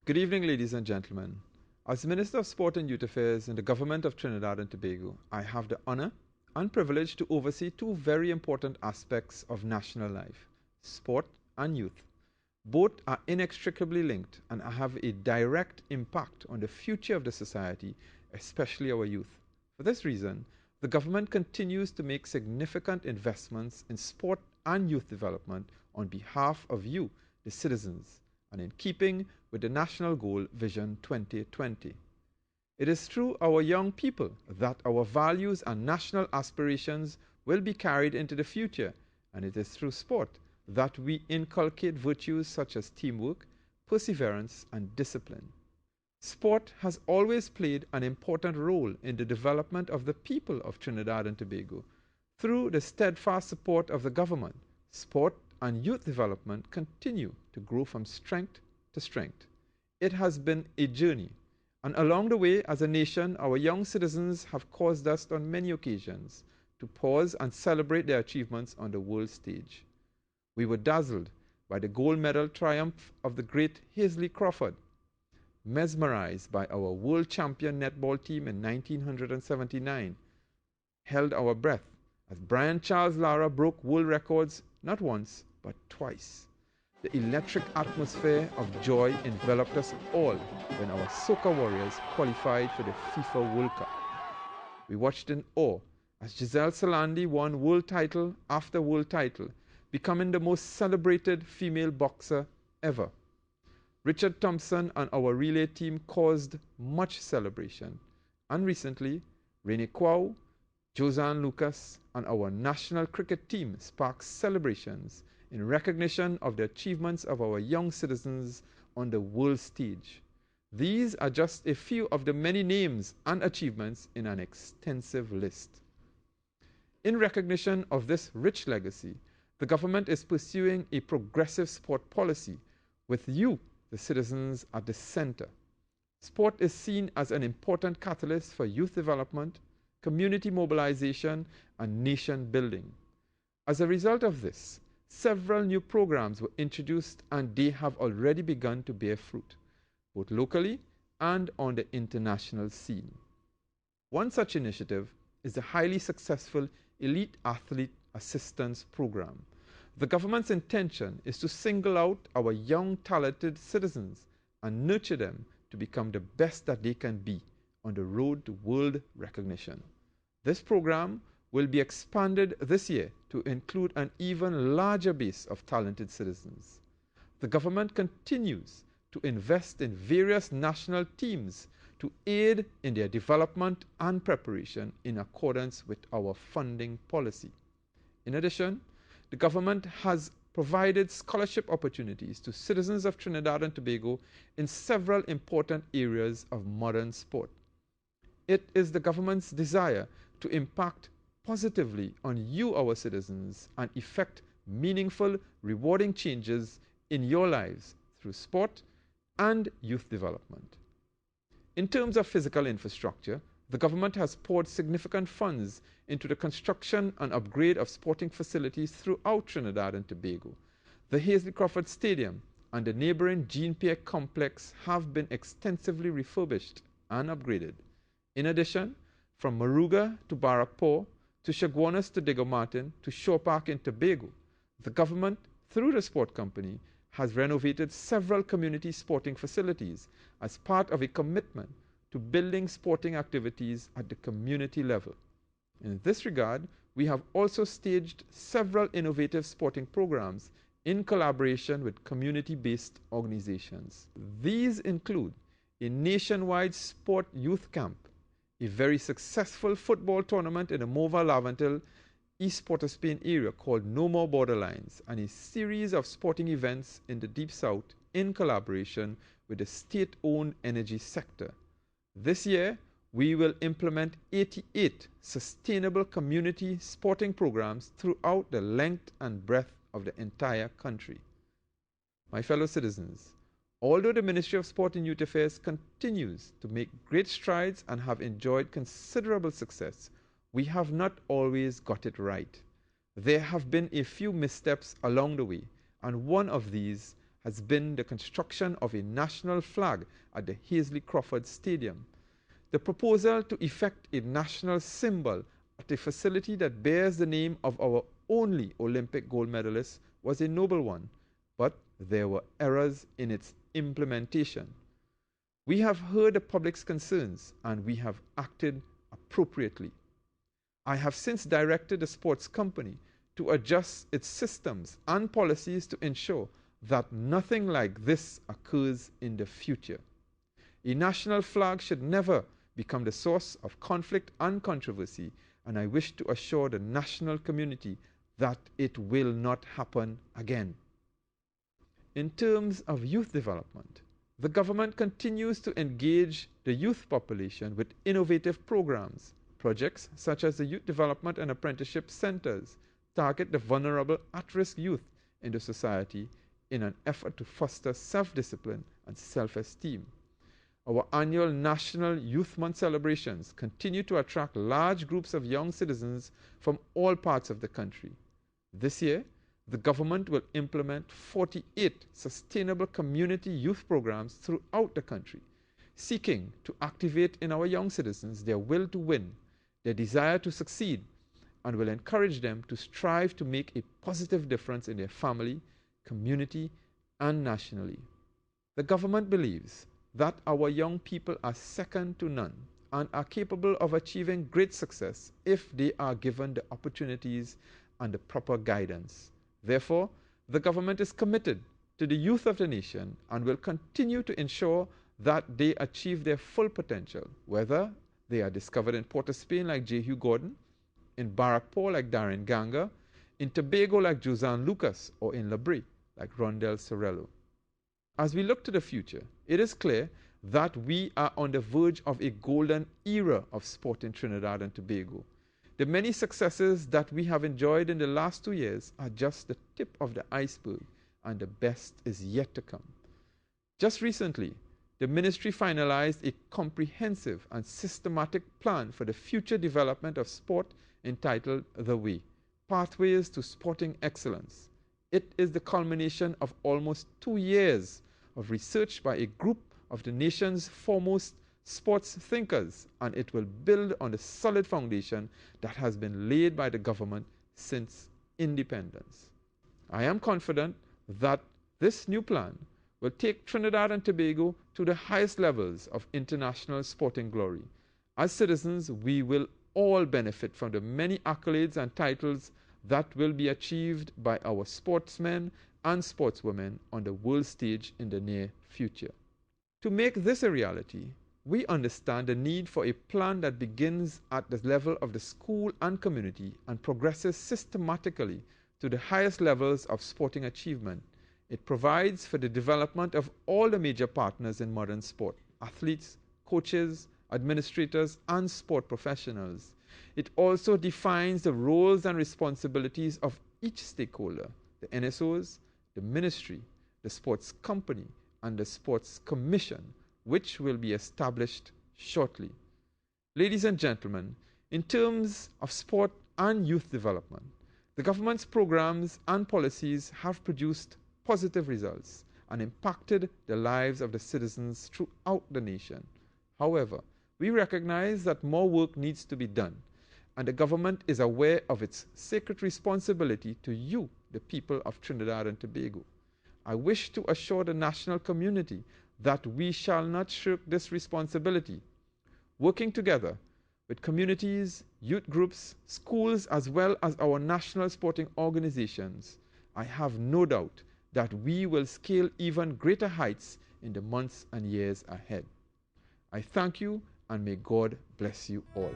Good evening, ladies and gentlemen. As Minister of Sport and Youth Affairs in the Government of Trinidad and Tobago, I have the honor and privilege to oversee two very important aspects of national life, sport and youth. Both are inextricably linked and have a direct impact on the future of the society, especially our youth. For this reason, the government continues to make significant investments in sport and youth development on behalf of you, the citizens, and in keeping with the national goal Vision 2020. It is through our young people that our values and national aspirations will be carried into the future, and it is through sport that we inculcate virtues such as teamwork, perseverance, and discipline. Sport has always played an important role in the development of the people of Trinidad and Tobago. Through the steadfast support of the government, sport and youth development continue to grow from strength to strength. It has been a journey, and along the way, as a nation, our young citizens have caused us on many occasions to pause and celebrate their achievements on the world stage. We were dazzled by the gold medal triumph of the great Hazley Crawford, mesmerized by our world champion netball team in 1979, held our breath as Brian Charles Lara broke world records not once, but twice. The electric atmosphere of joy enveloped us all when our soca warriors qualified for the FIFA World Cup. We watched in awe as Giselle Salandi won world title after world title, becoming the most celebrated female boxer ever. Richard Thompson and our relay team caused much celebration. And recently, Rene Kwao, Josanne Lucas, and our national cricket team sparked celebrations in recognition of the achievements of our young citizens on the world stage. These are just a few of the many names and achievements in an extensive list. In recognition of this rich legacy, the government is pursuing a progressive sport policy with you, the citizens, at the center. Sport is seen as an important catalyst for youth development, community mobilization, and nation building. As a result of this, several new programs were introduced and they have already begun to bear fruit, both locally and on the international scene. One such initiative is the highly successful Elite Athlete Assistance Program. The government's intention is to single out our young talented citizens and nurture them to become the best that they can be on the road to world recognition. This program will be expanded this year to include an even larger base of talented citizens. The government continues to invest in various national teams to aid in their development and preparation in accordance with our funding policy. In addition, the government has provided scholarship opportunities to citizens of Trinidad and Tobago in several important areas of modern sport. It is the government's desire to impact positively on you, our citizens, and effect meaningful, rewarding changes in your lives through sport and youth development. In terms of physical infrastructure, the government has poured significant funds into the construction and upgrade of sporting facilities throughout Trinidad and Tobago. The Hazley Crawford Stadium and the neighboring Jean Pierre Complex have been extensively refurbished and upgraded. In addition, from Maruga to Barapore, to Chaguanas to Diego Martin, to Shore Park in Tobago, the government, through the sport company, has renovated several community sporting facilities as part of a commitment to building sporting activities at the community level. In this regard, we have also staged several innovative sporting programs in collaboration with community-based organizations. These include a nationwide sport youth camp, a very successful football tournament in the Mova Laventil East Port of Spain area called No More Borderlines, and a series of sporting events in the Deep South in collaboration with the state-owned energy sector. This year, we will implement 88 sustainable community sporting programs throughout the length and breadth of the entire country. My fellow citizens, although the Ministry of Sport and Youth Affairs continues to make great strides and have enjoyed considerable success, we have not always got it right. There have been a few missteps along the way, and one of these has been the construction of a national flag at the Hazley Crawford Stadium. The proposal to effect a national symbol at a facility that bears the name of our only Olympic gold medalist was a noble one, but there were errors in its implementation. We have heard the public's concerns and we have acted appropriately. I have since directed the sports company to adjust its systems and policies to ensure that nothing like this occurs in the future. A national flag should never become the source of conflict and controversy, and I wish to assure the national community that it will not happen again. In terms of youth development, the government continues to engage the youth population with innovative programs. Projects such as the Youth Development and Apprenticeship Centers target the vulnerable at-risk youth in the society in an effort to foster self-discipline and self-esteem. Our annual National Youth Month celebrations continue to attract large groups of young citizens from all parts of the country. This year, the government will implement 48 sustainable community youth programs throughout the country, seeking to activate in our young citizens their will to win, their desire to succeed, and will encourage them to strive to make a positive difference in their family, community, and nationally. The government believes that our young people are second to none and are capable of achieving great success if they are given the opportunities and the proper guidance. Therefore, the government is committed to the youth of the nation and will continue to ensure that they achieve their full potential, whether they are discovered in Port of Spain like J. Hugh Gordon, in Barrackpore like Darren Ganga, in Tobago like Josanne Lucas, or in Labrie like Rondell Sorello. As we look to the future, it is clear that we are on the verge of a golden era of sport in Trinidad and Tobago. The many successes that we have enjoyed in the last 2 years are just the tip of the iceberg, and the best is yet to come. Just recently, the ministry finalized a comprehensive and systematic plan for the future development of sport entitled The Way: Pathways to Sporting Excellence. It is the culmination of almost 2 years of research by a group of the nation's foremost sports thinkers, and it will build on the solid foundation that has been laid by the government since independence. I am confident that this new plan will take Trinidad and Tobago to the highest levels of international sporting glory. As citizens, we will all benefit from the many accolades and titles that will be achieved by our sportsmen and sportswomen on the world stage in the near future. To make this a reality, we understand the need for a plan that begins at the level of the school and community and progresses systematically to the highest levels of sporting achievement. It provides for the development of all the major partners in modern sport: athletes, coaches, administrators, and sport professionals. It also defines the roles and responsibilities of each stakeholder: the NSOs, the ministry, the sports company, and the sports commission, which will be established shortly. Ladies and gentlemen, in terms of sport and youth development, the government's programs and policies have produced positive results and impacted the lives of the citizens throughout the nation. However, we recognize that more work needs to be done, and the government is aware of its sacred responsibility to you, the people of Trinidad and Tobago. I wish to assure the national community that we shall not shirk this responsibility. Working together with communities, youth groups, schools, as well as our national sporting organizations, I have no doubt that we will scale even greater heights in the months and years ahead. I thank you, and may God bless you all.